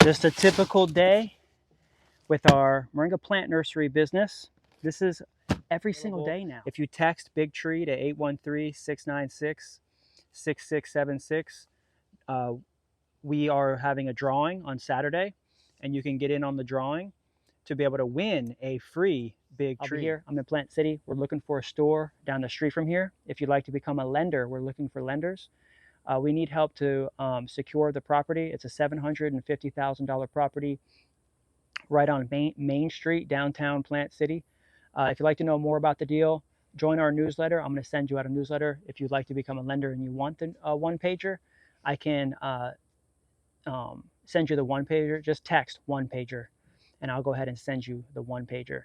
Just a typical day with our moringa plant nursery business. This is every single day now. If you text Big Tree to 813-696-6676, we are having a drawing on Saturday, and you can get in on the drawing to be able to win a free big tree. Here, I'm in Plant City. We're looking for a store down the street from here. If you'd like to become a lender, we're looking for lenders. We need help to secure the property. It's a $750,000 property right on Main Street, downtown Plant City. If you'd like to know more about the deal, join our newsletter. I'm going to send you out a newsletter. If you'd like to become a lender and you want the one-pager, I can send you the one-pager. Just text one-pager, and I'll go ahead and send you the one-pager.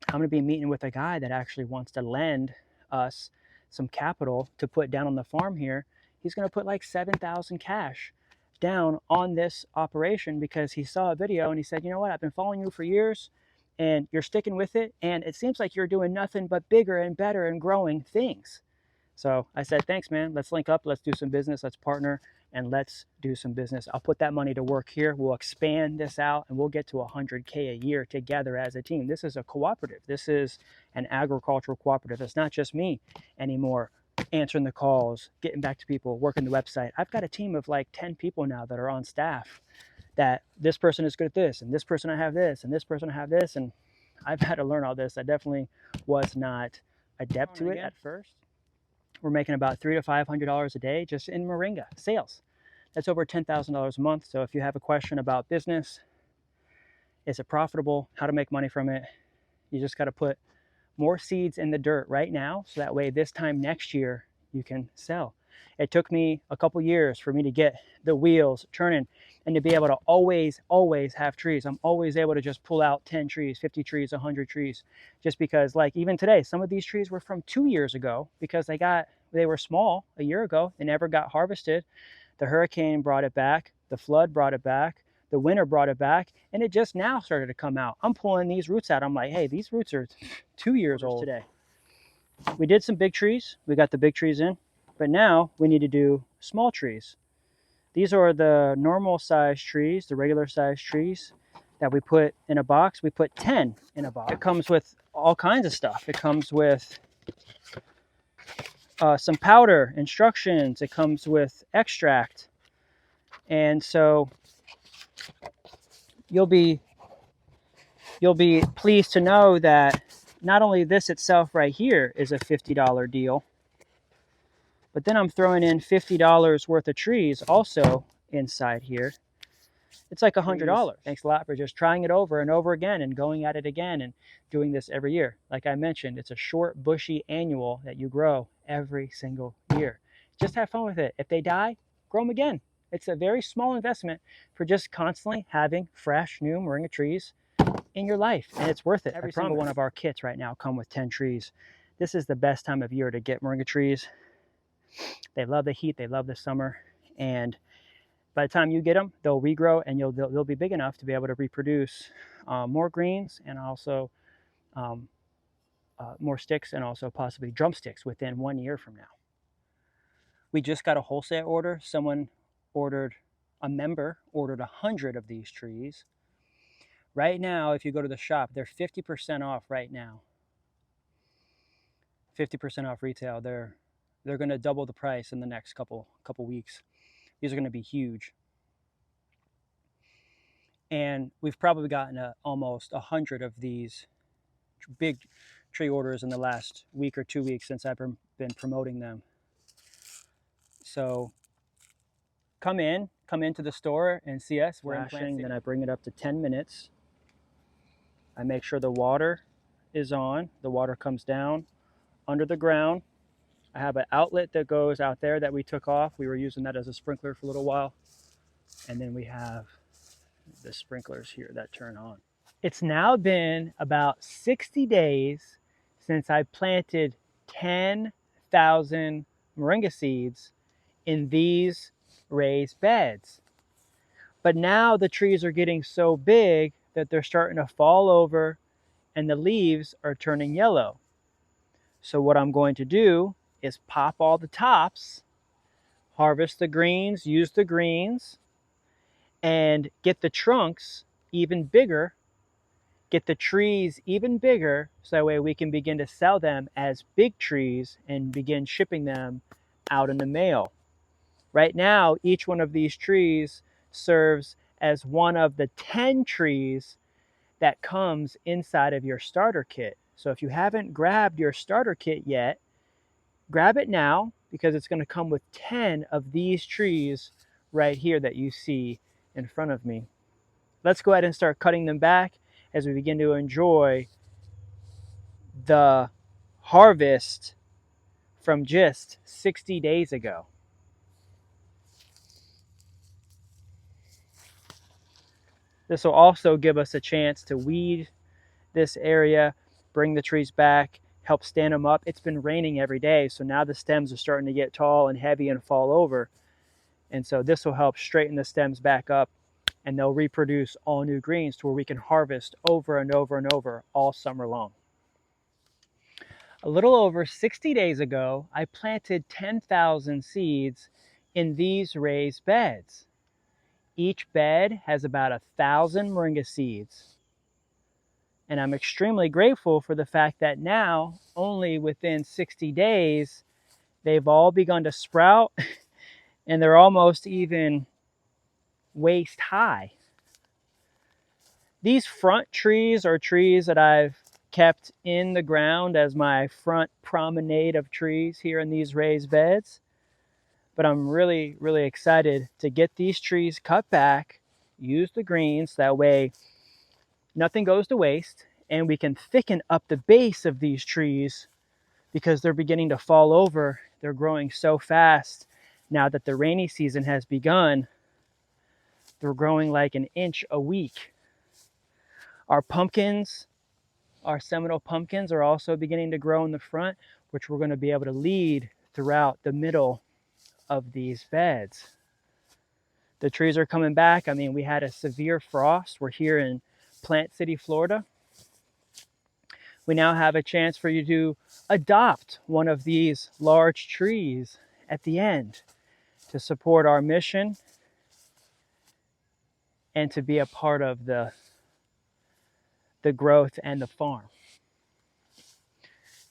I'm going to be meeting with a guy that actually wants to lend us some capital to put down on the farm here. He's going to put like $7,000 cash down on this operation because he saw a video and he said, you know what, I've been following you for years and you're sticking with it, and it seems like you're doing nothing but bigger and better and growing things. So I said, thanks, man. Let's link up. Let's do some business. Let's partner and let's do some business. I'll put that money to work here. We'll expand this out and we'll get to 100K a year together as a team. This is a cooperative. This is an agricultural cooperative. It's not just me anymore answering the calls, getting back to people, working the website. I've got a team of like 10 people now that are on staff, that this person is good at this, and this person I have this, and this person I have this, and I've had to learn all this. I definitely was not adept to it at first. We're making about $300 to $500 a day just in moringa sales. That's over $10,000 a month. So if you have a question about business, is it profitable, how to make money from it, you just got to put more seeds in the dirt right now, so that way this time next year you can sell. It took me a couple years for me to get the wheels turning and to be able to always have trees. I'm always able to just pull out 10 trees, 50 trees, 100 trees, just because, like, even today, some of these trees were from 2 years ago because they were small a year ago. They never got harvested. The hurricane brought it back. The flood brought it back. The winter brought it back, and it just now started to come out. I'm pulling these roots out. I'm like, hey, these roots are 2 years old today. We did some big trees. We got the big trees in, but now we need to do small trees. These are the normal size trees, the regular size trees that we put in a box. We put 10 in a box. It comes with all kinds of stuff. It comes with some powder, instructions. It comes with extract. And so you'll be pleased to know that not only this itself right here is a $50 deal, but then I'm throwing in $50 worth of trees also inside here. It's like $100. Thanks a lot for just trying it over and over again and going at it again and doing this every year. Like I mentioned, it's a short, bushy annual that you grow every single year. Just have fun with it. If they die, grow them again. It's a very small investment for just constantly having fresh, new moringa trees in your life, and it's worth it. Every single one of our kits right now come with 10 trees. This is the best time of year to get moringa trees. They love the heat, they love the summer, and by the time you get them, they'll regrow and they'll be big enough to be able to reproduce more greens and also more sticks, and also possibly drumsticks within 1 year from now. We just got a wholesale order. A member ordered 100 of these trees. Right now, if you go to the shop, they're 50% off right now. 50% off retail. They're going to double the price in the next couple weeks. These are going to be huge. And we've probably gotten almost 100 of these big tree orders in the last week or 2 weeks since I've been promoting them. So come into the store and see us. We're flashing, then I bring it up to 10 minutes. I make sure the water is on. The water comes down under the ground. I have an outlet that goes out there that we took off. We were using that as a sprinkler for a little while. And then we have the sprinklers here that turn on. It's now been about 60 days since I planted 10,000 moringa seeds in these raised beds. But now the trees are getting so big that they're starting to fall over and the leaves are turning yellow. So what I'm going to do is pop all the tops, harvest the greens, use the greens, and get the trunks even bigger, get the trees even bigger, so that way we can begin to sell them as big trees and begin shipping them out in the mail. Right now, each one of these trees serves as one of the 10 trees that comes inside of your starter kit. So if you haven't grabbed your starter kit yet, grab it now, because it's going to come with 10 of these trees right here that you see in front of me. Let's go ahead and start cutting them back as we begin to enjoy the harvest from just 60 days ago. This will also give us a chance to weed this area, bring the trees back, help stand them up. It's been raining every day, so now the stems are starting to get tall and heavy and fall over. And so this will help straighten the stems back up, and they'll reproduce all new greens to where we can harvest over and over and over all summer long. A little over 60 days ago, I planted 10,000 seeds in these raised beds. Each bed has about 1,000 moringa seeds. And I'm extremely grateful for the fact that now, only within 60 days, they've all begun to sprout and they're almost even waist high. These front trees are trees that I've kept in the ground as my front promenade of trees here in these raised beds. But I'm really, really excited to get these trees cut back, use the greens, that way nothing goes to waste, and we can thicken up the base of these trees because they're beginning to fall over. They're growing so fast now that the rainy season has begun. They're growing like an inch a week. Our pumpkins, our Seminole pumpkins, are also beginning to grow in the front, which we're going to be able to lead throughout the middle of these beds. The trees are coming back. I mean, we had a severe frost. We're here in Plant City, Florida. We now have a chance for you to adopt one of these large trees at the end to support our mission and to be a part of the growth and the farm.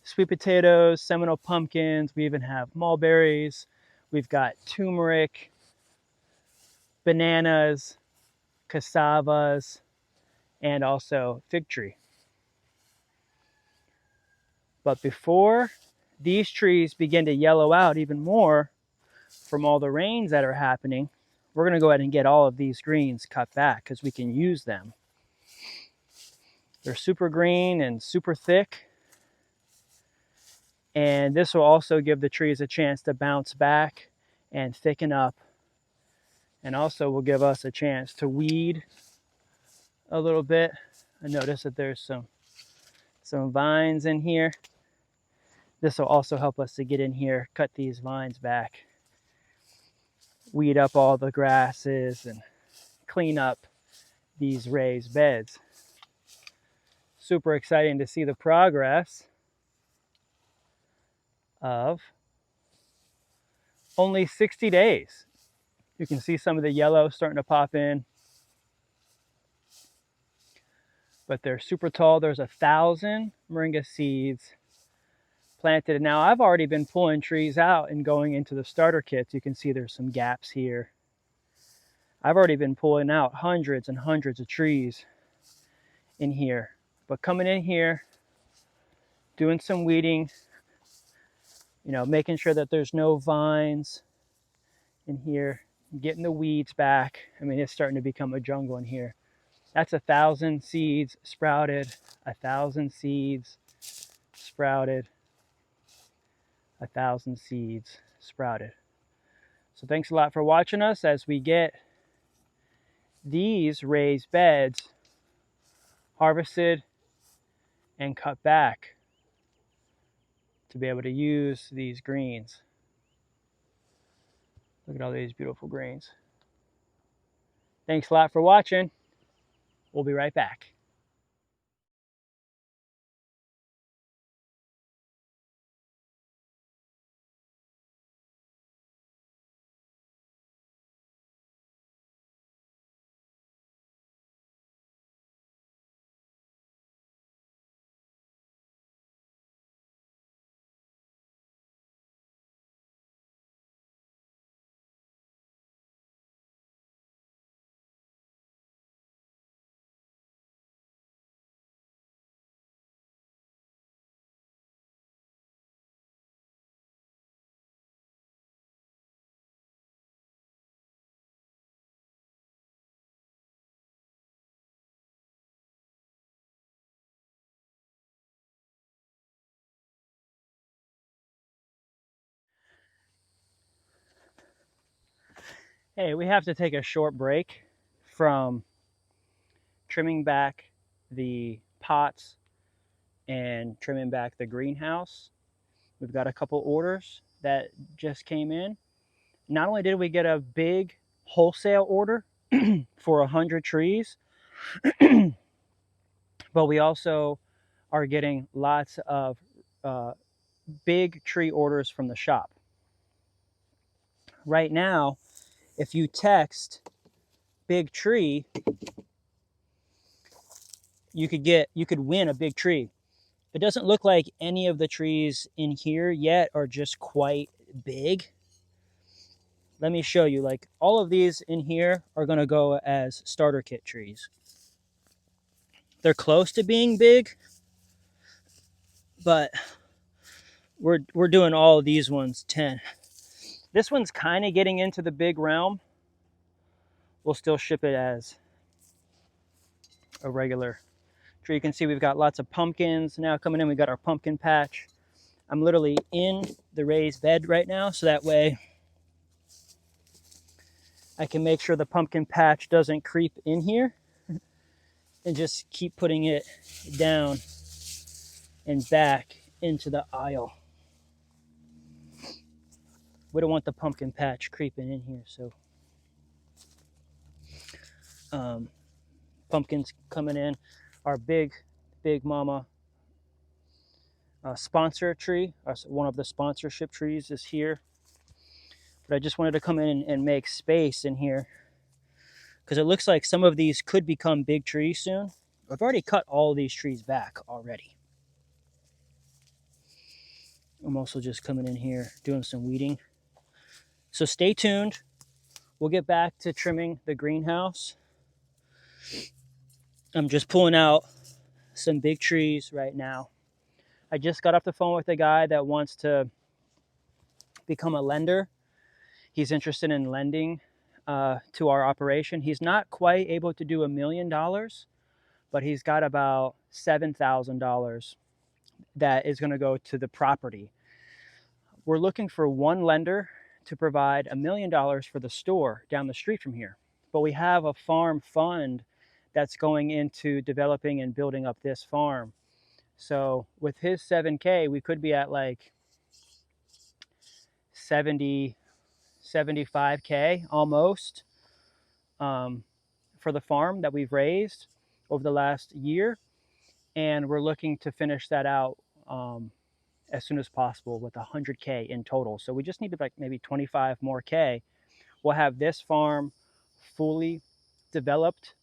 Sweet potatoes, Seminole pumpkins, we even have mulberries, we've got turmeric, bananas, cassavas, and also fig tree. But before these trees begin to yellow out even more from all the rains that are happening, we're going to go ahead and get all of these greens cut back because we can use them. They're super green and super thick. And this will also give the trees a chance to bounce back and thicken up. And also will give us a chance to weed a little bit. I notice that there's some vines in here. This will also help us to get in here, cut these vines back, weed up all the grasses, and clean up these raised beds. Super exciting to see the progress of only 60 days. You can see some of the yellow starting to pop in, but they're super tall. There's 1,000 moringa seeds planted. Now I've already been pulling trees out and going into the starter kits. You can see there's some gaps here. I've already been pulling out hundreds and hundreds of trees in here, but coming in here, doing some weeding, making sure that there's no vines in here, getting the weeds back. I mean, it's starting to become a jungle in here. That's 1,000 seeds sprouted, 1,000 seeds sprouted, 1,000 seeds sprouted. So thanks a lot for watching us as we get these raised beds harvested and cut back to be able to use these greens. Look at all these beautiful greens. Thanks a lot for watching. We'll be right back. Hey, we have to take a short break from trimming back the pots and trimming back the greenhouse. We've got a couple orders that just came in. Not only did we get a big wholesale order for 100 trees, but we also are getting lots of big tree orders from the shop. Right now, if you text big tree, you could win a big tree. It doesn't look like any of the trees in here yet are just quite big. Let me show you. Like, all of these in here are going to go as starter kit trees. They're close to being big, but we're doing all of these ones 10. This one's kind of getting into the big realm. We'll still ship it as a regular tree. You can see we've got lots of pumpkins now coming in. We got our pumpkin patch. I'm literally in the raised bed right now, so that way I can make sure the pumpkin patch doesn't creep in here, and just keep putting it down and back into the aisle. We don't want the pumpkin patch creeping in here, so pumpkins coming in. Our big mama sponsor tree, one of the sponsorship trees, is here. But I just wanted to come in and make space in here because it looks like some of these could become big trees soon. I've already cut all these trees back already. I'm also just coming in here doing some weeding. So stay tuned. We'll get back to trimming the greenhouse. I'm just pulling out some big trees right now. I just got off the phone with a guy that wants to become a lender. He's interested in lending to our operation. He's not quite able to do $1 million, but he's got about $7,000 that is going to go to the property. We're looking for one lender to provide $1 million for the store down the street from here. But we have a farm fund that's going into developing and building up this farm. So with his 7K, we could be at like 70, 75K almost for the farm that we've raised over the last year. And we're looking to finish that out as soon as possible with 100K in total. So we just need to like maybe 25 more K. We'll have this farm fully developed.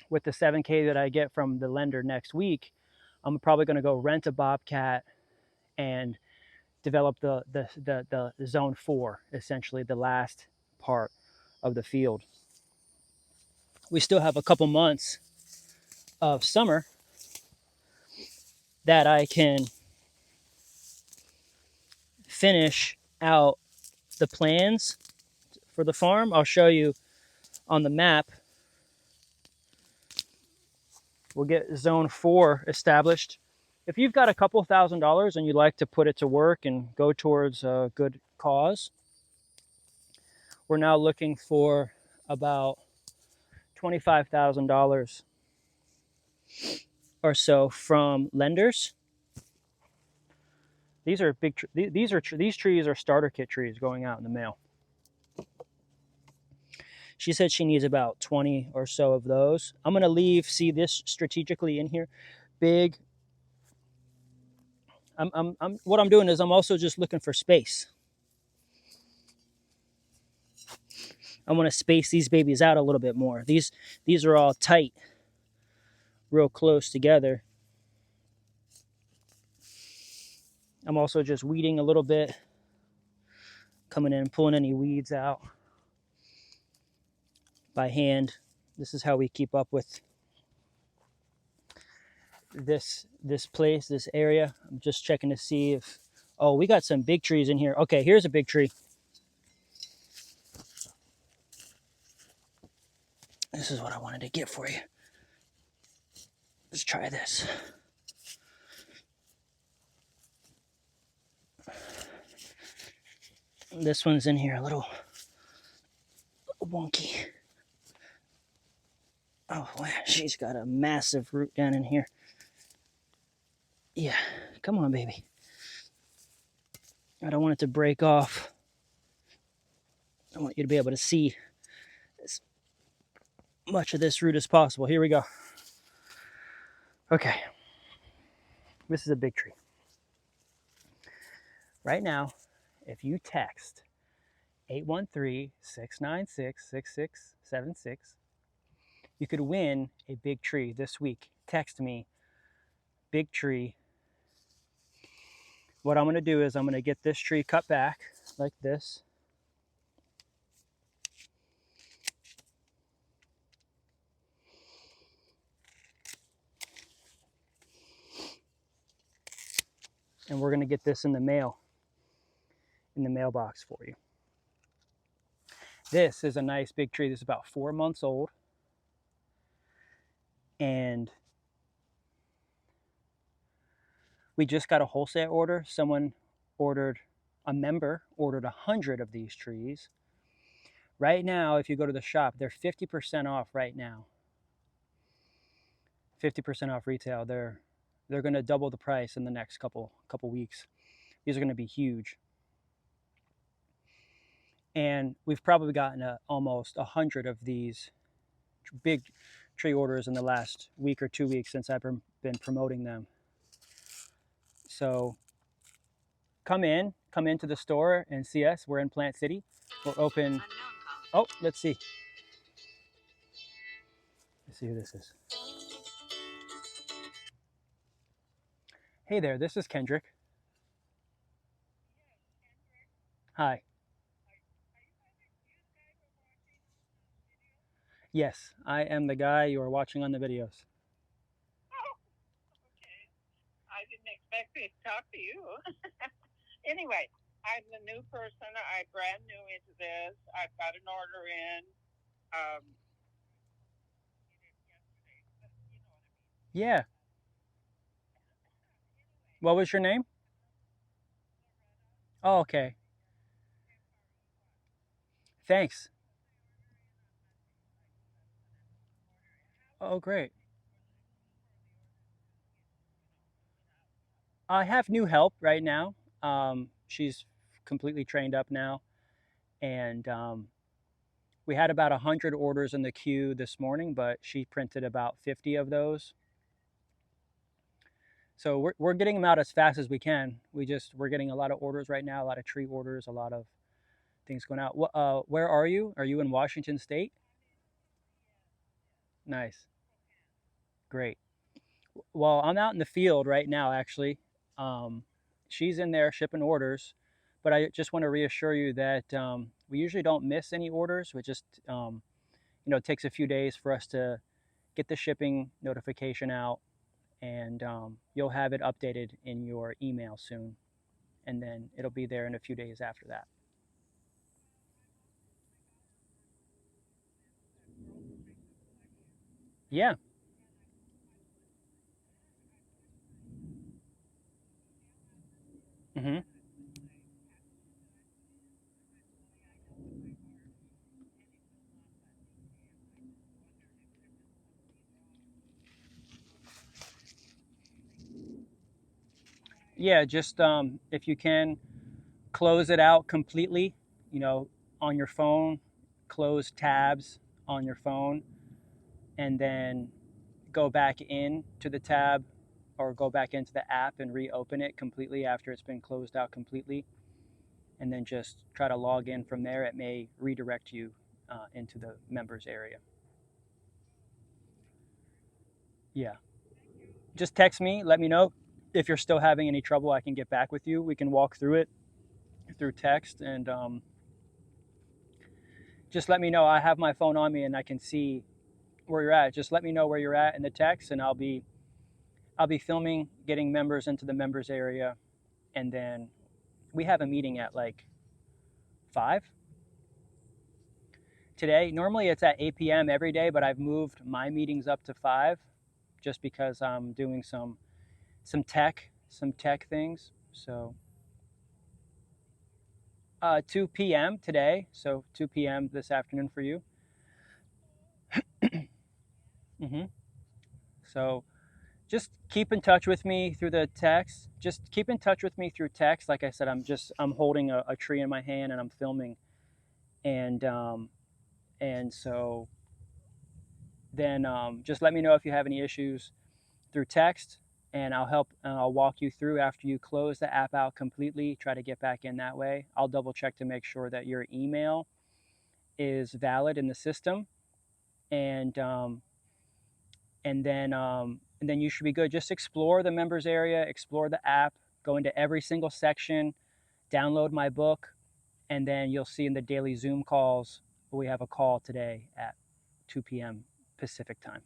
With the 7K that I get from the lender next week, I'm probably going to go rent a Bobcat and develop the zone 4, essentially the last part of the field. We still have a couple months of summer that I can finish out the plans for the farm. I'll show you on the map. We'll get zone 4 established. If you've got a couple $1,000s and you'd like to put it to work and go towards a good cause, we're now looking for about $25,000 or so from lenders. These are big. These trees are starter kit trees going out in the mail. She said she needs about 20 or so of those. I'm gonna see this strategically in here, big. What I'm doing is I'm also just looking for space. I want to space these babies out a little bit more. These are all tight, real close together. I'm also just weeding a little bit, coming in and pulling any weeds out by hand. This is how we keep up with this place, this area. I'm just checking to see if, oh, we got some big trees in here. Okay, here's a big tree. This is what I wanted to get for you. Let's try this. This one's in here a little wonky. Oh, she's got a massive root down in here. Yeah, come on, baby. I don't want it to break off. I want you to be able to see as much of this root as possible. Here we go. Okay, this is a big tree. Right now, if you text 813-696-6676, you could win a big tree this week. Text me, big tree. What I'm going to do is I'm going to get this tree cut back like this. And we're going to get this in the mailbox for you. This is a nice big tree. This is about 4 months old. And we just got a wholesale order. A member ordered 100 of these trees. Right now, if you go to the shop, they're 50% off right now. 50% off retail. They're going to double the price in the next couple weeks. These are going to be huge. And we've probably gotten almost 100 of these big tree orders in the last week or 2 weeks since I've been promoting them. So come into the store and see us. We're in Plant City. We're open. Oh, let's see. Let's see who this is. Hey there, this is Kendrick. Hi. Yes, I am the guy you are watching on the videos. Oh, okay. I didn't expect to talk to you. Anyway, I'm the new person. I'm brand new into this. I've got an order in. Yeah. What was your name? Oh, okay. Thanks. Oh, great. I have new help right now. She's completely trained up now. And we had about 100 orders in the queue this morning, but she printed about 50 of those. So we're getting them out as fast as we can. We're getting a lot of orders right now, a lot of tree orders, a lot of things going out. Where are you? Are you in Washington State? Nice. Great. Well, I'm out in the field right now, actually. Um, she's in there shipping orders, but I just want to reassure you that we usually don't miss any orders. We just, it takes a few days for us to get the shipping notification out, and you'll have it updated in your email soon, and then it'll be there in a few days after that. Yeah. Hmm. Yeah, just if you can close it out completely, you know, on your phone, close tabs on your phone, and then go back in to the tab or go back into the app and reopen it completely after it's been closed out completely, and then just try to log in from there. It may redirect you into the members area. Yeah. Just text me, let me know if you're still having any trouble. I can get back with you. We can walk through it through text, and just let me know. I have my phone on me and I can see where you're at. Just let me know where you're at in the text, and I'll be filming, getting members into the members area, and then we have a meeting at like 5 today. Normally it's at 8 p.m. every day, but I've moved my meetings up to 5 just because I'm doing some tech things. So 2 p.m. today, so 2 p.m. this afternoon for you. hmm So just keep in touch with me through the text. Just keep in touch with me through text. Like I said, I'm holding a tree in my hand and I'm filming, and so then just let me know if you have any issues through text, and I'll help and I'll walk you through after you close the app out completely. Try to get back in that way. I'll double check to make sure that your email is valid in the system, and and then you should be good. Just explore the members area, explore the app, go into every single section, download my book, and then you'll see in the daily Zoom calls we have a call today at 2 p.m. Pacific time.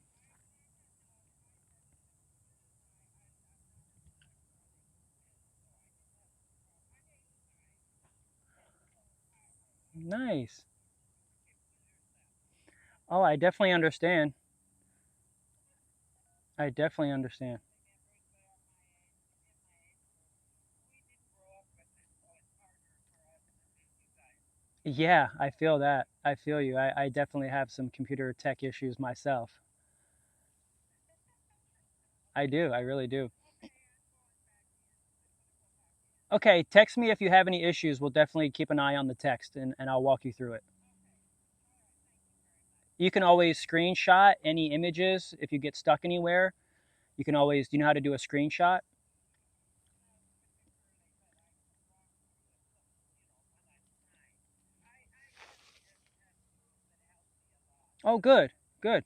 Nice. Oh, I definitely understand. I definitely understand. Yeah, I feel that. I feel you. I definitely have some computer tech issues myself. I do. I really do. Okay, text me if you have any issues. We'll definitely keep an eye on the text and I'll walk you through it. You can always screenshot any images if you get stuck anywhere. You can always, do you know how to do a screenshot? Oh, good. Good.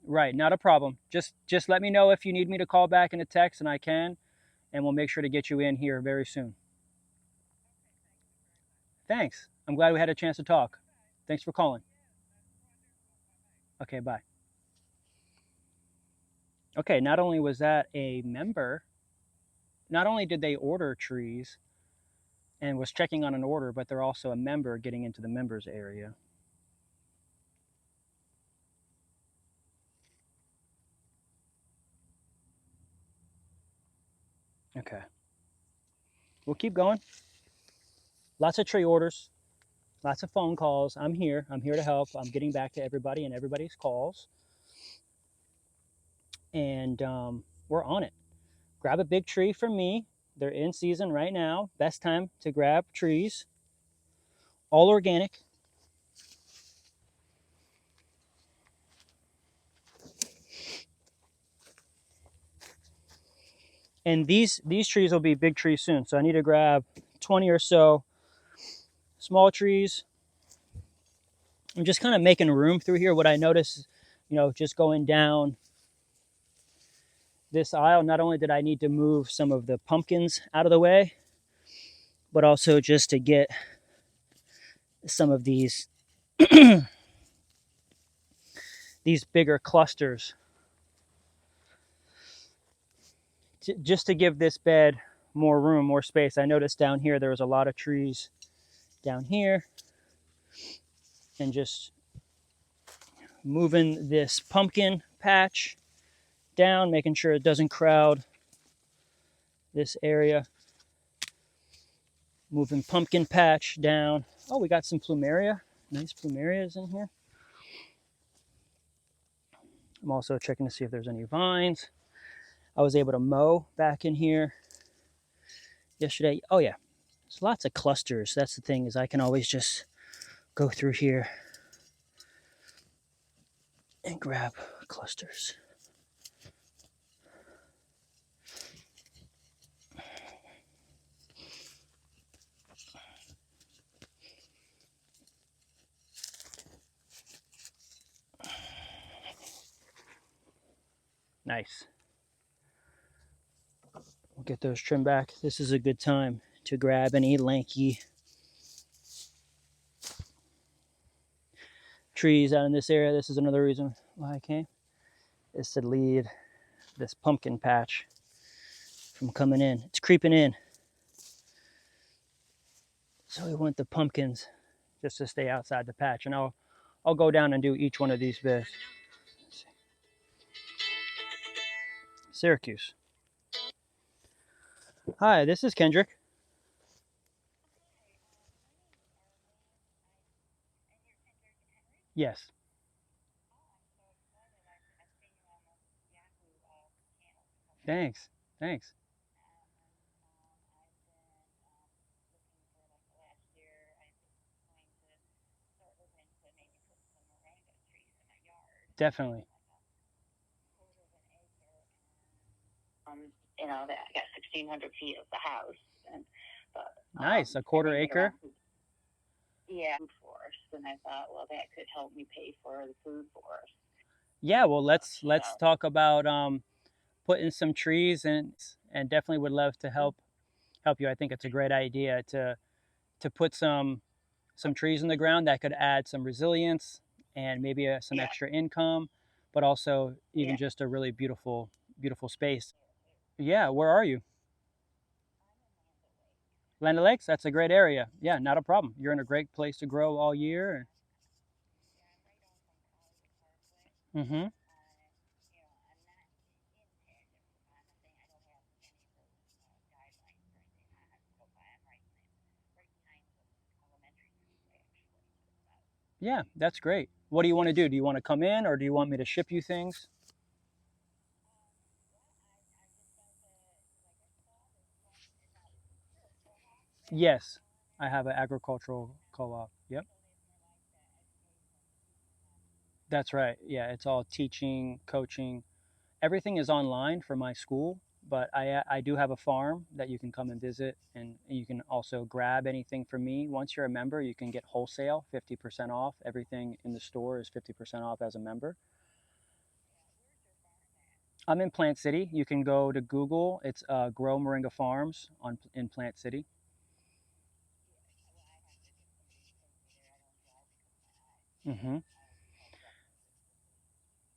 Right, not a problem. Just let me know if you need me to call back in a text and I can, and we'll make sure to get you in here very soon. Thanks. I'm glad we had a chance to talk. Thanks for calling. Okay, bye. Okay, not only was that a member, not only did they order trees and was checking on an order, but they're also a member getting into the members area. Okay, we'll keep going. Lots of tree orders, lots of phone calls. I'm here. I'm here to help. I'm getting back to everybody and everybody's calls, and we're on it. Grab a big tree from me. They're in season right now. Best time to grab trees, all organic. And these trees will be big trees soon. So I need to grab 20 or so small trees. I'm just kind of making room through here. What I notice, just going down this aisle, not only did I need to move some of the pumpkins out of the way, but also just to get some of these bigger clusters, just to give this bed more room, more space. I noticed down here there was a lot of trees down here, and just moving this pumpkin patch down, making sure it doesn't crowd this area. Moving pumpkin patch down. Oh, we got some plumeria. Nice plumerias in here. I'm also checking to see if there's any vines. I was able to mow back in here yesterday. Oh yeah, there's lots of clusters. That's the thing, is I can always just go through here and grab clusters. Nice. We'll get those trimmed back. This is a good time to grab any lanky trees out in this area. This is another reason why I came, is to lead this pumpkin patch from coming in. It's creeping in. So we want the pumpkins just to stay outside the patch. And I'll go down and do each one of these beds. Syracuse. Hi, this is Kendrick. Yes. Thanks. Thanks. Definitely. That I got 1,600 feet of the house, and but Nice. A I quarter didn't get acre. around to food forest, and I thought, well, that could help me pay for the food forest. Yeah. Well, let's So talk about putting some trees in, and definitely would love to help you. I think it's a great idea to put some trees in the ground that could add some resilience and maybe some yeah, extra income, but also even yeah. just a really beautiful space. Yeah, where are you? Land O'Lakes. That's a great area. Yeah, not a problem. You're in a great place to grow all year. Mm-hmm. Yeah, that's great. What do you want to do? Do you want to come in or do you want me to ship you things? Yes, I have an agricultural co-op. Yep, that's right. Yeah, it's all teaching, coaching. Everything is online for my school, but I do have a farm that you can come and visit, and you can also grab anything from me. Once you're a member, you can get wholesale 50% off. Everything in the store is 50% off as a member. I'm in Plant City. You can go to Google. It's Grow Moringa Farms in Plant City. Hmm.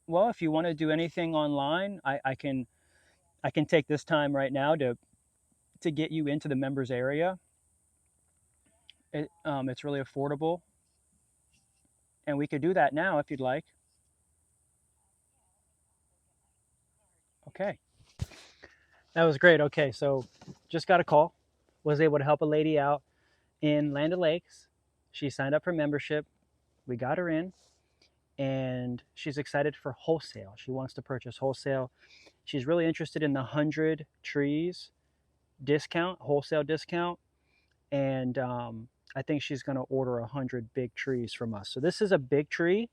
Well, if you want to do anything online, I can take this time right now to get you into the members area. It's really affordable, and we could do that now if you'd like. Okay, that was great. Okay, so just got a call. Was able to help a lady out in Land O'Lakes. She signed up for membership. We got her in, and she's excited for wholesale. She wants to purchase wholesale. She's really interested in the 100 trees discount, wholesale discount, and I think she's going to order 100 big trees from us. So this is a big tree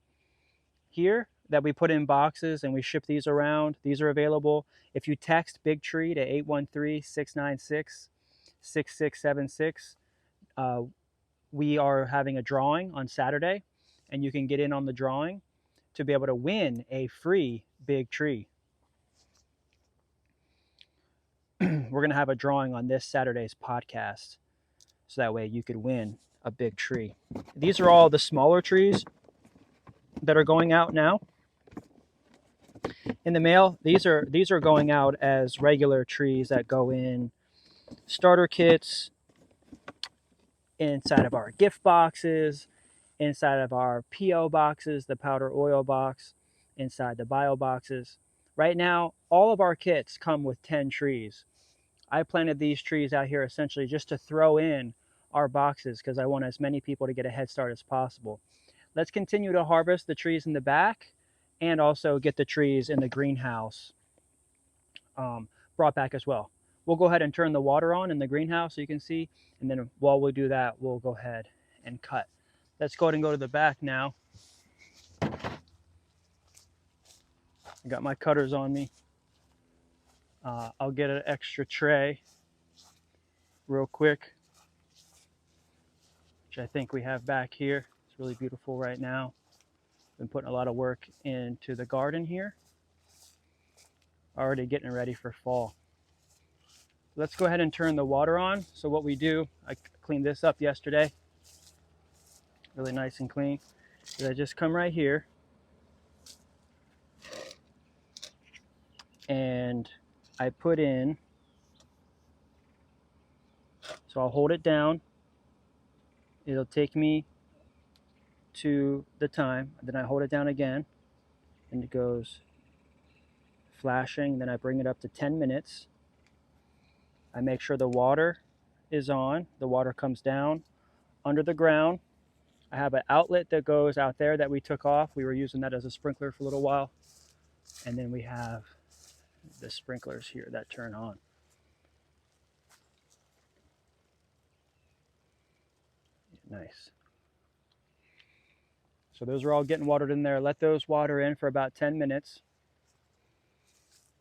here that we put in boxes and we ship these around. These are available. If you text Big Tree to 813-696-6676, uh, we are having a drawing on Saturday, and you can get in on the drawing to be able to win a free big tree. We're going to have a drawing on this Saturday's podcast, so that way you could win a big tree. These are all the smaller trees that are going out now in the mail. These are going out as regular trees that go in starter kits, inside of our gift boxes, inside of our PO boxes, the powder oil box, inside the bio boxes. Right now, all of our kits come with 10 trees. I planted these trees out here essentially just to throw in our boxes because I want as many people to get a head start as possible. Let's continue to harvest the trees in the back and also get the trees in the greenhouse brought back as well. We'll go ahead and turn the water on in the greenhouse so you can see, and then while we do that, we'll go ahead and cut. Let's go ahead and go to the back now. I got my cutters on me. I'll get an extra tray real quick, which I think we have back here. It's really beautiful right now. Been putting a lot of work into the garden here. Already getting ready for fall. Let's go ahead and turn the water on. So what we do, I cleaned this up yesterday, really nice and clean. I just come right here and I put in, so I'll hold it down. It'll take me to the time. Then I hold it down again and it goes flashing. Then I bring it up to 10 minutes. I make sure the water is on. The water comes down under the ground. I have an outlet that goes out there that we took off. We were using that as a sprinkler for a little while. And then we have the sprinklers here that turn on. Nice. So those are all getting watered in there. Let those water in for about 10 minutes.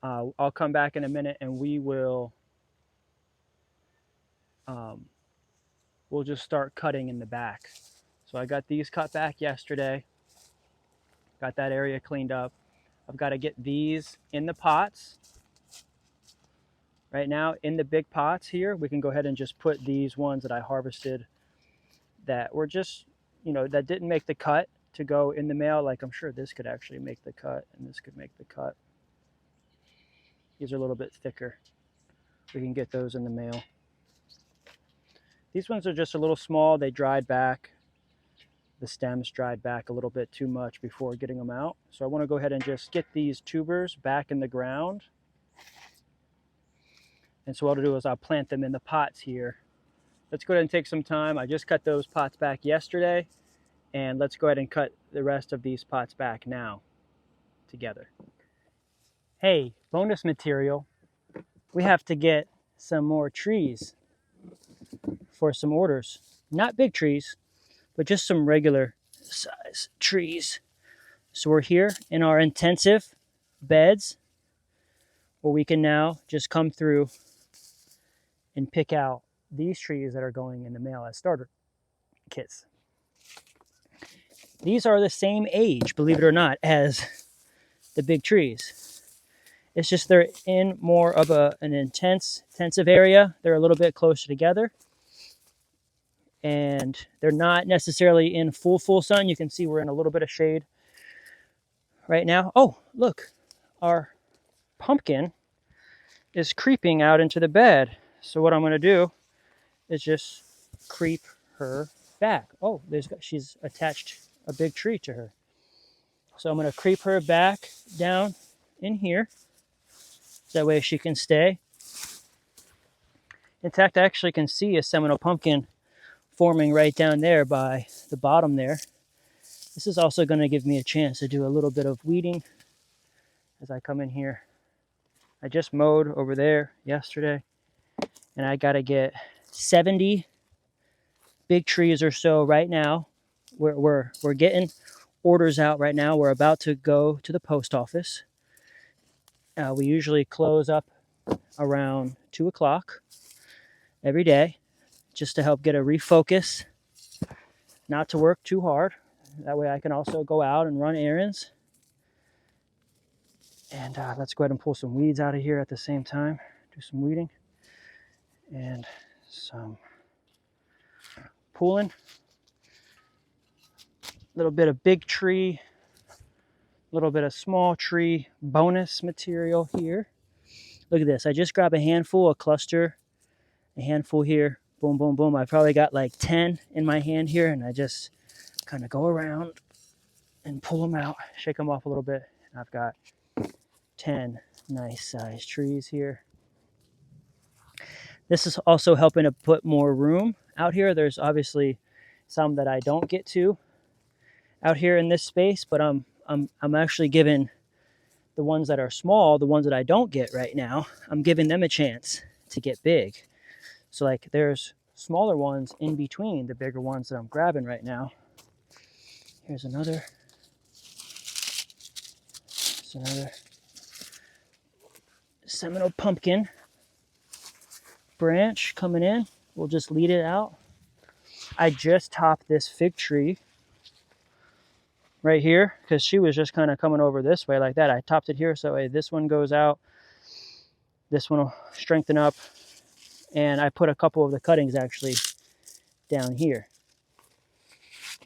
I'll come back in a minute and we will we'll just start cutting in the back. So I got these cut back yesterday. Got that area cleaned up. I've got to get these in the pots. Right now in the big pots here, we can go ahead and just put these ones that I harvested that were just, that didn't make the cut to go in the mail. Like I'm sure this could actually make the cut and this could make the cut. These are a little bit thicker. We can get those in the mail. These ones are just a little small. They dried back. The stems dried back a little bit too much before getting them out. So I want to go ahead and just get these tubers back in the ground. And so what I'll do is I'll plant them in the pots here. Let's go ahead and take some time. I just cut those pots back yesterday. And let's go ahead and cut the rest of these pots back now together. Hey, bonus material. We have to get some more trees for some orders. Not big trees, but just some regular size trees. So we're here in our intensive beds where we can now just come through and pick out these trees that are going in the mail as starter kits. These are the same age, believe it or not, as the big trees. It's just they're in more of an intensive area. They're a little bit closer together. And they're not necessarily in full sun. You can see we're in a little bit of shade right now. Oh, look, our pumpkin is creeping out into the bed. So what I'm going to do is just creep her back. Oh, she's attached a big tree to her. So I'm going to creep her back down in here. That way she can stay. In fact, I actually can see a Seminole pumpkin forming right down there by the bottom there. This is also going to give me a chance to do a little bit of weeding as I come in here. I just mowed over there yesterday, and I got to get 70 big trees or so right now. We're getting orders out right now. We're about to go to the post office. We usually close up around 2 o'clock every day just to help get a refocus, not to work too hard. That way I can also go out and run errands. And let's go ahead and pull some weeds out of here at the same time. Do some weeding and some pulling. A little bit of big tree, a little bit of small tree bonus material here. Look at this. I just grabbed a handful, a cluster, a handful here. Boom, boom, boom. I probably got like 10 in my hand here, and I just kind of go around and pull them out, shake them off a little bit. And I've got 10 nice sized trees here. This is also helping to put more room out here. There's obviously some that I don't get to out here in this space, but I'm actually giving the ones that are small, the ones that I don't get right now, I'm giving them a chance to get big. So like there's smaller ones in between the bigger ones that I'm grabbing right now. Here's another. Here's another Seminole pumpkin branch coming in. We'll just lead it out. I just topped this fig tree right here because she was just kind of coming over this way like that. I topped it here so this one goes out. This one will strengthen up. And I put a couple of the cuttings actually down here.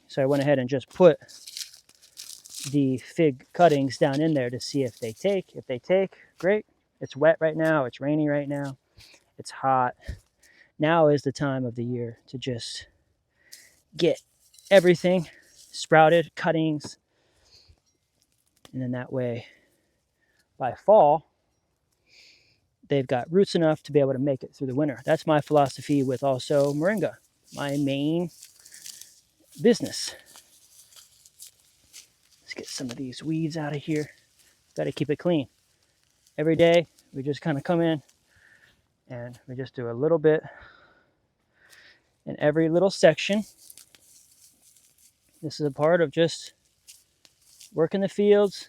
So I went ahead and just put the fig cuttings down in there to see if they take. If they take, great. It's wet right now. It's rainy right now. It's hot. Now is the time of the year to just get everything sprouted, cuttings, and then that way by fall they've got roots enough to be able to make it through the winter. That's my philosophy with also moringa. My main business. Let's get some of these weeds out of here. Got to keep it clean. Every day, we just kind of come in and we just do a little bit in every little section. This is a part of just working the fields,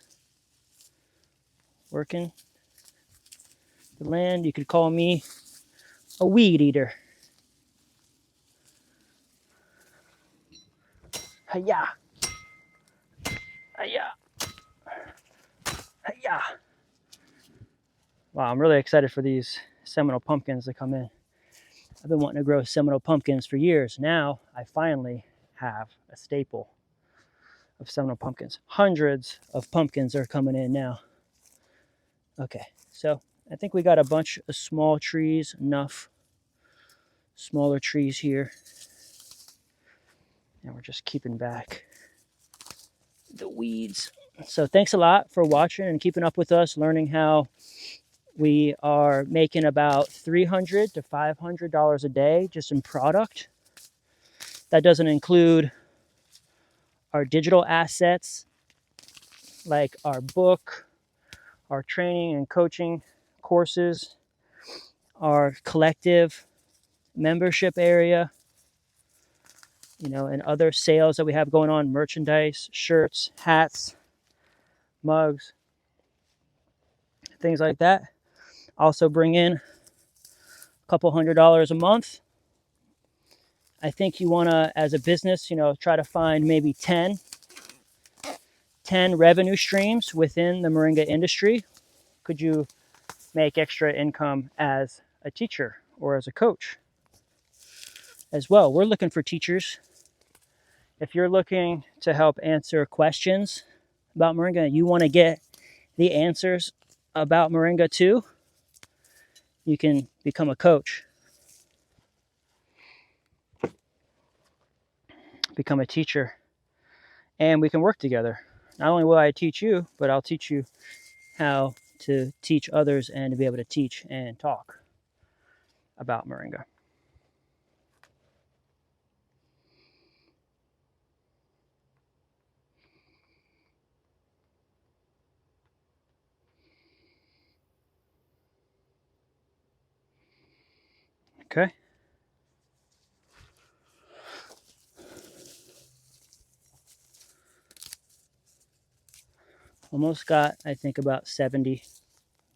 working the land. You could call me a weed eater. Hiya! Hiya! Hiya! Wow, I'm really excited for these Seminole pumpkins to come in. I've been wanting to grow Seminole pumpkins for years. Now I finally have a staple of Seminole pumpkins. Hundreds of pumpkins are coming in now. Okay, so I think we got a bunch of small trees, enough smaller trees here. And we're just keeping back the weeds. So thanks a lot for watching and keeping up with us, learning how we are making about $300 to $500 a day just in product. That doesn't include our digital assets like our book, our training and coaching courses, our collective membership area, and other sales that we have going on, merchandise, shirts, hats, mugs, things like that. Also bring in a couple $100s a month. I think you want to, as a business, try to find maybe 10 revenue streams within the moringa industry. Could you make extra income as a teacher or as a coach as well? We're looking for teachers. If you're looking to help answer questions about moringa, you want to get the answers about moringa too, you can become a coach, become a teacher, and we can work together. Not only will I teach you, but I'll teach you how to teach others and to be able to teach and talk about moringa. Okay. Almost got, I think, about 70,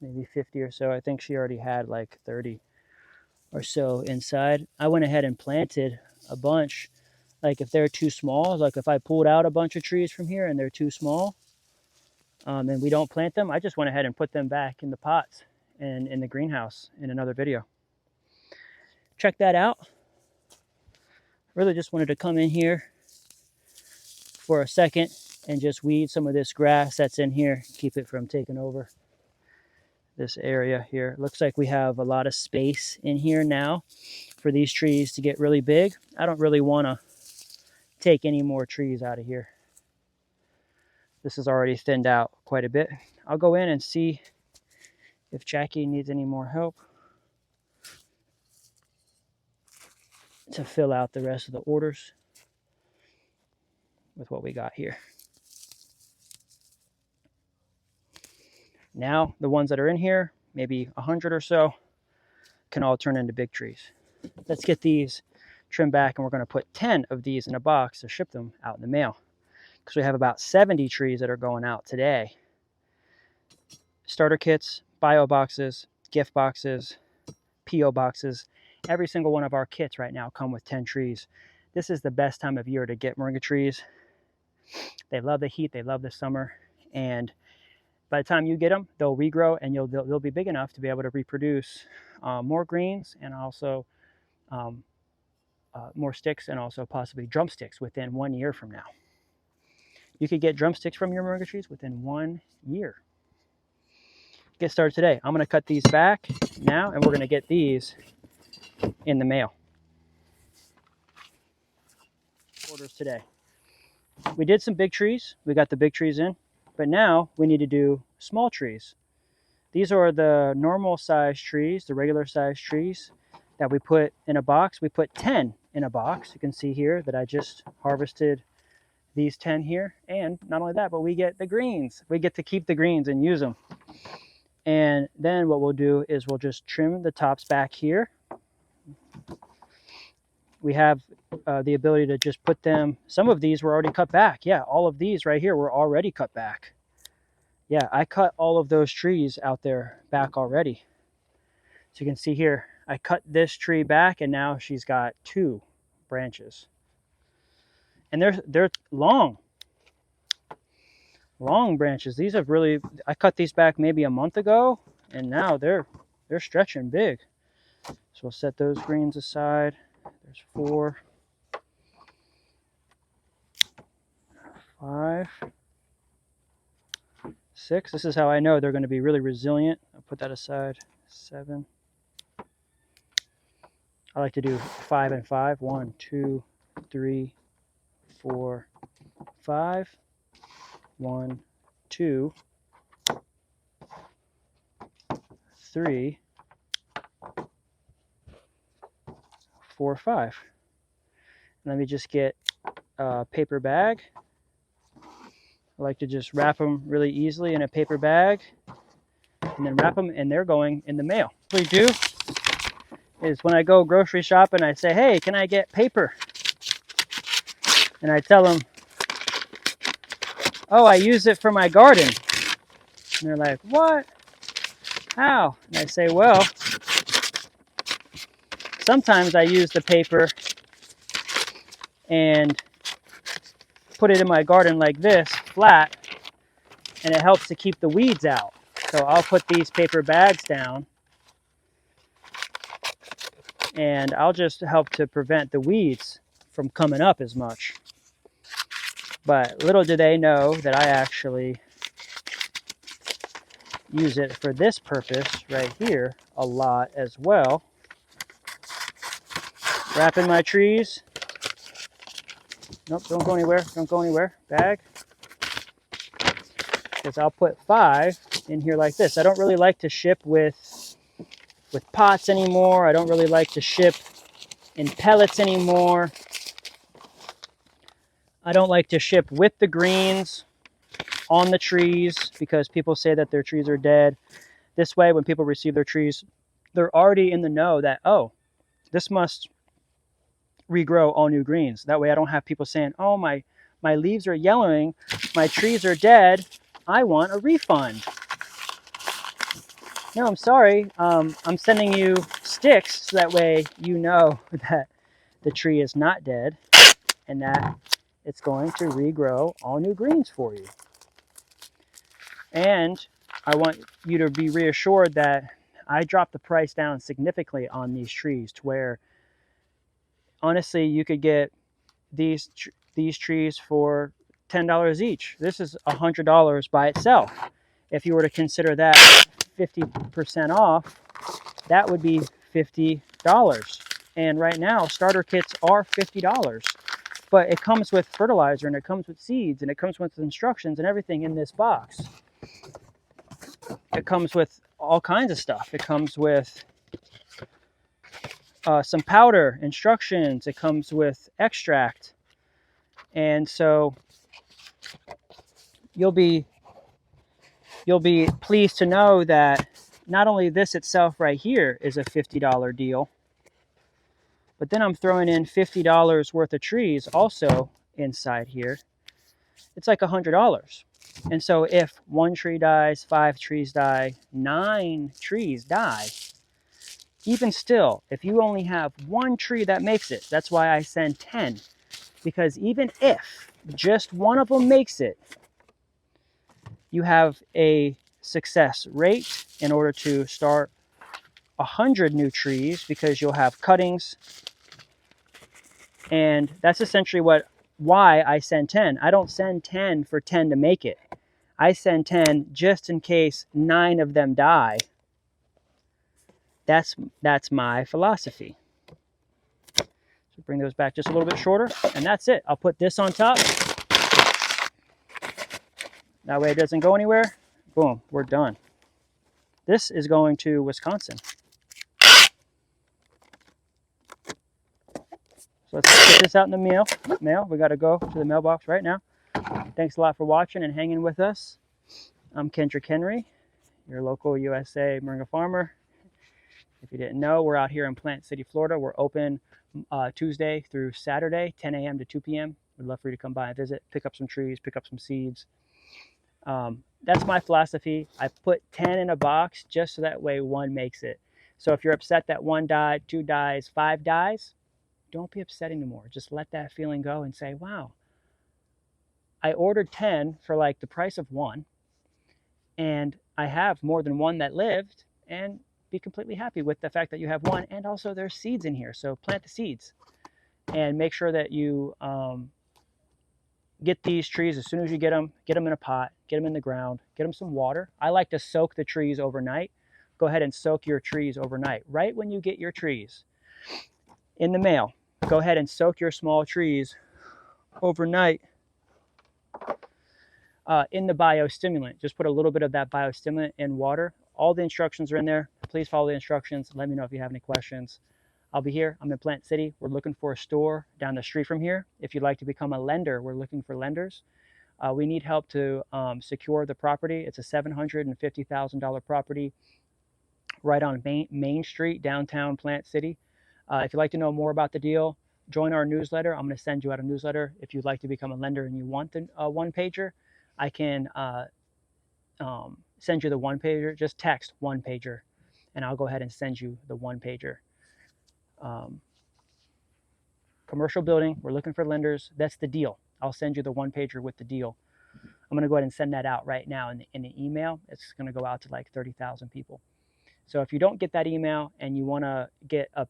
maybe 50 or so. I think she already had like 30 or so inside. I went ahead and planted a bunch. Like if they're too small, like if I pulled out a bunch of trees from here and they're too small, and we don't plant them, I just went ahead and put them back in the pots and in the greenhouse in another video. Check that out. Really just wanted to come in here for a second and just weed some of this grass that's in here, keep it from taking over this area here. Looks like we have a lot of space in here now for these trees to get really big. I don't really want to take any more trees out of here. This is already thinned out quite a bit. I'll go in and see if Jackie needs any more help to fill out the rest of the orders with what we got here. Now, the ones that are in here, maybe 100 or so, can all turn into big trees. Let's get these trimmed back, and we're going to put 10 of these in a box to ship them out in the mail, because we have about 70 trees that are going out today. Starter kits, bio boxes, gift boxes, PO boxes. Every single one of our kits right now come with 10 trees. This is the best time of year to get moringa trees. They love the heat, they love the summer, and by the time you get them, they'll regrow and they'll be big enough to be able to reproduce more greens and also more sticks, and also possibly drumsticks within 1 year from now. You could get drumsticks from your moringa trees within 1 year. Get started today. I'm going to cut these back now, and we're going to get these in the mail. Orders today. We did some big trees. We got the big trees in, but now we need to do small trees. These are the normal size trees, the regular size trees that we put in a box. We put 10 in a box. You can see here that I just harvested these 10 here. And not only that, but we get the greens. We get to keep the greens and use them. And then what we'll do is we'll just trim the tops back here. We have the ability to just put them, some of these were already cut back. Yeah, all of these right here were already cut back. Yeah, I cut all of those trees out there back already. So you can see here, I cut this tree back and now she's got 2 branches. And they're long branches. These have really, I cut these back maybe a month ago and now they're stretching big. So we'll set those greens aside. There's 4, 5, 6. This is how I know they're going to be really resilient. I'll put that aside. 7. I like to do 5 and 5. 1, 2, 3, 4, 5. 1, 2, 3, 4, 5. Let me just get a paper bag. I like to just wrap them really easily in a paper bag and then wrap them, and they're going in the mail. What we do is when I go grocery shopping, I say, hey, can I get paper? And I tell them, oh, I use it for my garden. And they're like, what? How? And I say, well, sometimes I use the paper and put it in my garden like this, flat, and it helps to keep the weeds out. So I'll put these paper bags down and I'll just help to prevent the weeds from coming up as much. But little do they know that I actually use it for this purpose right here a lot as well. Wrapping my trees. Nope, don't go anywhere, don't go anywhere. Bag. Because I'll put 5 in here like this. I don't really like to ship with pots anymore. I don't really like to ship in pellets anymore. I don't like to ship with the greens on the trees because people say that their trees are dead. This way, when people receive their trees, they're already in the know that, oh, this must regrow all new greens. That way I don't have people saying, oh, my leaves are yellowing, my trees are dead, I want a refund. No, I'm sorry. I'm sending you sticks so that way you know that the tree is not dead and that it's going to regrow all new greens for you. And I want you to be reassured that I dropped the price down significantly on these trees to where, honestly, you could get these trees for $10 each. This is $100 by itself. If you were to consider that 50% off, that would be $50. And right now, starter kits are $50. But it comes with fertilizer, and it comes with seeds, and it comes with instructions and everything in this box. It comes with all kinds of stuff. It comes with some powder, instructions. It comes with extract. And so you'll be pleased to know that not only this itself right here is a $50 deal, but then I'm throwing in $50 worth of trees also inside here. It's like $100. And so if 1 tree dies, 5 trees die, 9 trees die, even still, if you only have 1 tree that makes it, that's why I send 10. Because even if just one of them makes it, you have a success rate in order to start 100 new trees, because you'll have cuttings. And that's essentially why I send 10. I don't send 10 for 10 to make it. I send 10 just in case 9 of them die. That's my philosophy. So bring those back just a little bit shorter, and that's it. I'll put this on top. That way it doesn't go anywhere. Boom, we're done. This is going to Wisconsin. So let's get this out in the mail. We got to go to the mailbox right now. Thanks a lot for watching and hanging with us. I'm Kendrick Henry, your local USA moringa farmer. If you didn't know, we're out here in Plant City, Florida. We're open Tuesday through Saturday, 10 a.m. to 2 p.m. We'd love for you to come by and visit, pick up some trees, pick up some seeds. That's my philosophy. I put 10 in a box just so that way one makes it. So if you're upset that one died, two dies, five dies, don't be upset anymore. Just let that feeling go and say, wow, I ordered 10 for like the price of one, and I have more than one that lived, and be completely happy with the fact that you have one, and also there's seeds in here. So plant the seeds and make sure that you get these trees as soon as you get them in a pot, get them in the ground, get them some water. I like to soak the trees overnight. Go ahead and soak your trees overnight. Right when you get your trees in the mail, go ahead and soak your small trees overnight in the biostimulant. Just put a little bit of that biostimulant in water. All the instructions are in there. Please follow the instructions. Let me know if you have any questions. I'll be here. I'm in Plant City. We're looking for a store down the street from here. If you'd like to become a lender, we're looking for lenders. We need help to secure the property. It's a $750,000 property right on Main Street, downtown Plant City. If you'd like to know more about the deal, join our newsletter. I'm going to send you out a newsletter. If you'd like to become a lender and you want the one-pager, I can send you the one-pager. Just text one-pager, and I'll go ahead and send you the one-pager. Commercial building, we're looking for lenders. That's the deal. I'll send you the one-pager with the deal. I'm going to go ahead and send that out right now in the email. It's going to go out to like 30,000 people. So if you don't get that email and you want to get a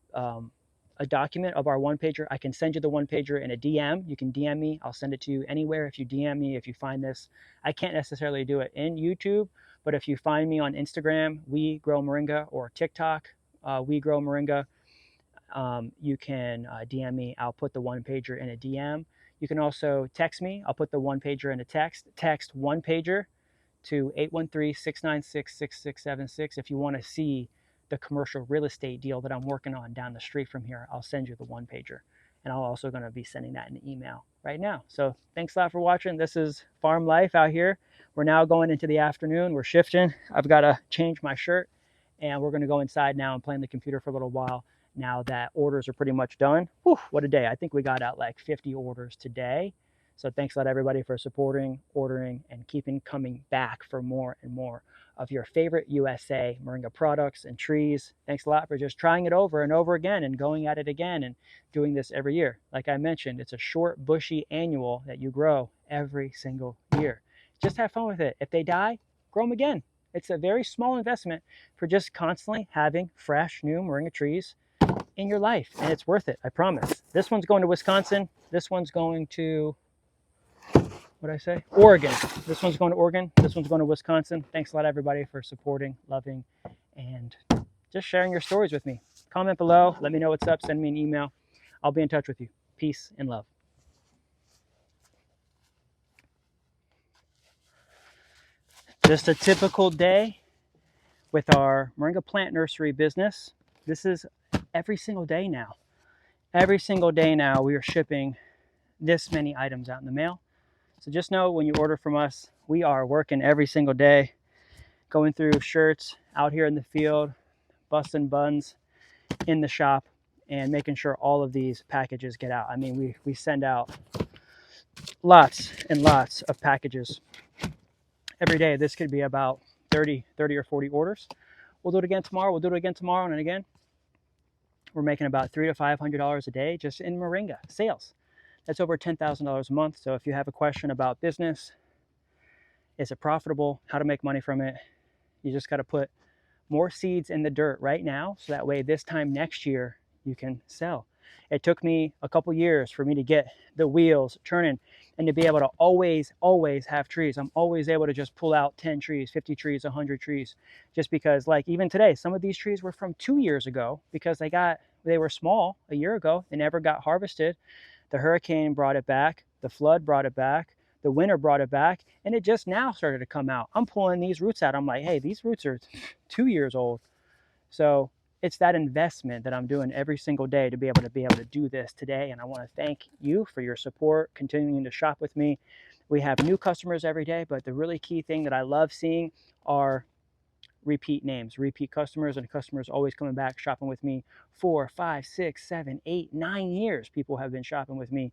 document of our one-pager, I can send you the one-pager in a DM. You can DM me. I'll send it to you anywhere. If you DM me, if you find this, I can't necessarily do it in YouTube, but if you find me on Instagram, We Grow Moringa, or TikTok, We Grow Moringa, you can DM me. I'll put the one-pager in a DM. You can also text me. I'll put the one-pager in a text. Text one-pager to 813-696-6676 if you want to see the commercial real estate deal that I'm working on down the street from here. I'll send you the one-pager, and I'm also going to be sending that in an email right now. So thanks a lot for watching. This is farm life out here. We're now going into the afternoon. We're shifting. I've got to change my shirt, and we're going to go inside now and play on the computer for a little while now that orders are pretty much done. Whew, what a day. I think we got out like 50 orders today. So thanks a lot, everybody, for supporting, ordering, and keeping coming back for more and more of your favorite USA moringa products and trees. Thanks a lot for just trying it over and over again and going at it again and doing this every year. Like I mentioned, it's a short, bushy annual that you grow every single year. Just have fun with it. If they die, grow them again. It's a very small investment for just constantly having fresh, new moringa trees in your life, and it's worth it, I promise. This one's going to Wisconsin. This one's going to, what did I say? Oregon. This one's going to Oregon. This one's going to Wisconsin. Thanks a lot, everybody, for supporting, loving, and just sharing your stories with me. Comment below. Let me know what's up. Send me an email. I'll be in touch with you. Peace and love. Just a typical day with our moringa plant nursery business. This is every single day now. Every single day now we are shipping this many items out in the mail. So just know when you order from us, we are working every single day, going through shirts out here in the field, busting buns in the shop, and making sure all of these packages get out. I mean, we send out lots and lots of packages every day. This could be about 30 or 40 orders. We'll do it again tomorrow. We'll do it again tomorrow and again. We're making about $300 to $500 a day just in moringa sales. That's over $10,000 a month. So if you have a question about business, is it profitable, how to make money from it, you just got to put more seeds in the dirt right now, so that way this time next year you can sell. It took me a couple years for me to get the wheels turning and to be able to always have trees. I'm always able to just pull out 10 trees, 50 trees, 100 trees, just because, like, even today, some of these trees were from 2 years ago because they were small a year ago. They never got harvested. The hurricane brought it back. The flood brought it back. The winter brought it back, and it just now started to come out. I'm pulling these roots out. I'm like, hey, these roots are 2 years old. So it's that investment that I'm doing every single day to be able to do this today. And I want to thank you for your support, continuing to shop with me. We have new customers every day, but the really key thing that I love seeing are repeat names, repeat customers, and customers always coming back shopping with me 4, 5, 6, 7, 8, 9 years. People have been shopping with me,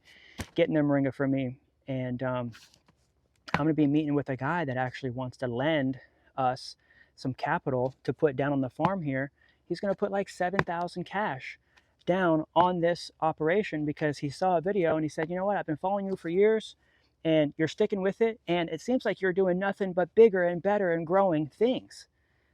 getting their moringa from me. And I'm going to be meeting with a guy that actually wants to lend us some capital to put down on the farm here. He's going to put like 7,000 cash down on this operation because he saw a video and he said, you know what, I've been following you for years and you're sticking with it. And it seems like you're doing nothing but bigger and better and growing things.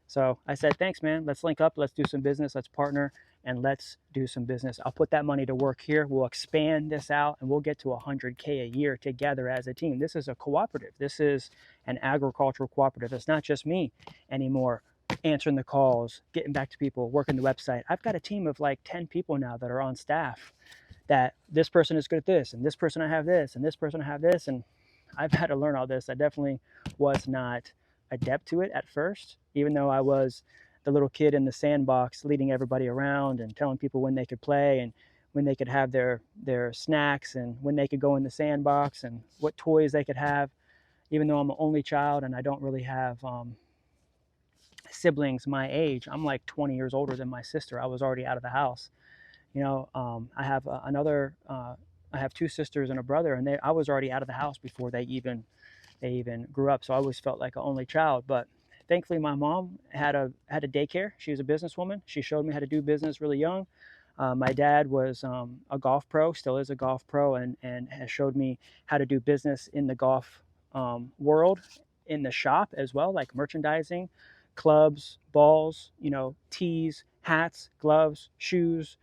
So I said, thanks, man. Let's link up. Let's do some business. Let's partner and let's do some business. I'll put that money to work here. We'll expand this out and we'll get to 100K a year together as a team. This is a cooperative. This is an agricultural cooperative. It's not just me anymore answering the calls, getting back to people, working the website. I've got a team of like 10 people now that are on staff, that this person is good at this and this person I have this and this person I have this. And I've had to learn all this. I definitely was not adept to it at first, even though I was the little kid in the sandbox leading everybody around and telling people when they could play and when they could have their snacks and when they could go in the sandbox and what toys they could have, even though I'm an only child and I don't really have siblings my age. I'm like 20 years older than my sister. I was already out of the house. I have I have two sisters and a brother, and I was already out of the house before they even grew up. So I always felt like an only child. But thankfully, my mom had a daycare. She was a businesswoman. She showed me how to do business really young. My dad was a golf pro, still is a golf pro, and has showed me how to do business in the golf world, in the shop as well, like merchandising, clubs, balls, tees, hats, gloves, shoes,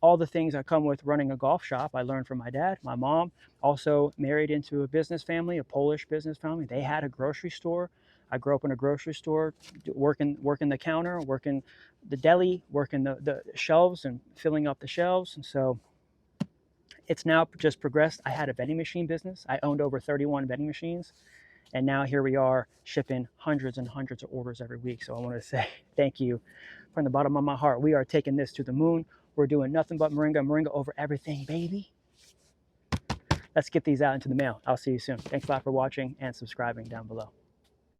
all the things that come with running a golf shop. I learned from my dad. My mom also married into a business family, a Polish business family. They had a grocery store. I grew up in a grocery store, working the counter, working the deli, working the shelves and filling up the shelves. And so it's now just progressed. I had a vending machine business. I owned over 31 vending machines. And now here we are shipping hundreds and hundreds of orders every week. So I want to say thank you from the bottom of my heart. We are taking this to the moon. We're doing nothing but moringa over everything, baby. Let's get these out into the mail. I'll see you soon. Thanks a lot for watching and subscribing down below.